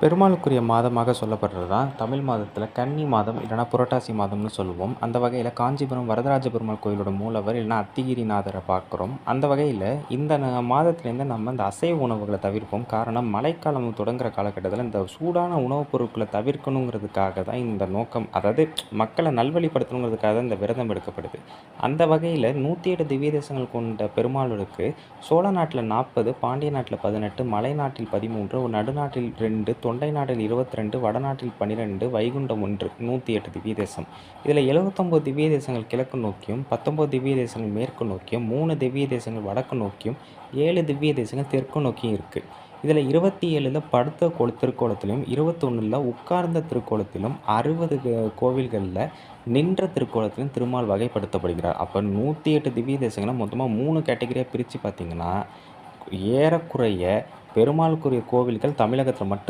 பெருமாளுக்குரிய மாதமாக சொல்லப்படுறது தான் தமிழ் மாதத்தில் கன்னி மாதம் இல்லைனா புரட்டாசி மாதம்னு சொல்லுவோம். அந்த வகையில் காஞ்சிபுரம் வரதராஜ பெருமாள் கோயிலோட மூலவர் இல்லைனா அத்திகிரிநாதரை பார்க்குறோம். அந்த வகையில் இந்த மாதத்துலேருந்து நம்ம இந்த அசைவ உணவுகளை தவிர்ப்போம். காரணம், மழைக்காலம் தொடங்குற காலகட்டத்தில் இந்த சூடான உணவுப் பொருட்களை தவிர்க்கணுங்கிறதுக்காக தான் இந்த நோக்கம். அதாவது மக்களை நல்வழிப்படுத்தணுங்கிறதுக்காக தான் இந்த விரதம் எடுக்கப்படுது. அந்த வகையில் 108 திவ்ய தேசங்கள் கொண்ட பெருமாளுக்கு சோழ நாட்டில் 40, பாண்டிய நாட்டில் 18, மலை நாட்டில் 13, நடுநாட்டில் 2, தொண்டை நாட்டில் 22, வடநாட்டில் 12, வைகுண்டம் 1, 108 திவ்ய தேசம். இதில் 79 திவ்ய தேசங்கள் கிழக்கு நோக்கியும், 19 திவ்ய தேசங்கள் மேற்கு நோக்கியும், 3 திவ்ய தேசங்கள் வடக்கு நோக்கியும், 7 திவ்ய தேசங்கள் தெற்கு நோக்கியும் இருக்குது. இதில் 27 படுத்த திருக்கோலத்திலும், 21 உட்கார்ந்த திருக்கோலத்திலும், 60 கோவில்களில் நின்ற திருக்கோலத்திலும் திருமால் வகைப்படுத்தப்படுகிறார். அப்போ 108 திவ்ய தேசங்களை மொத்தமாக 3 கேட்டகரியாக பிரித்து பார்த்திங்கன்னா, ஏறக்குறைய பெருமாளுக்குரிய கோவில்கள் தமிழகத்தில் மட்டும்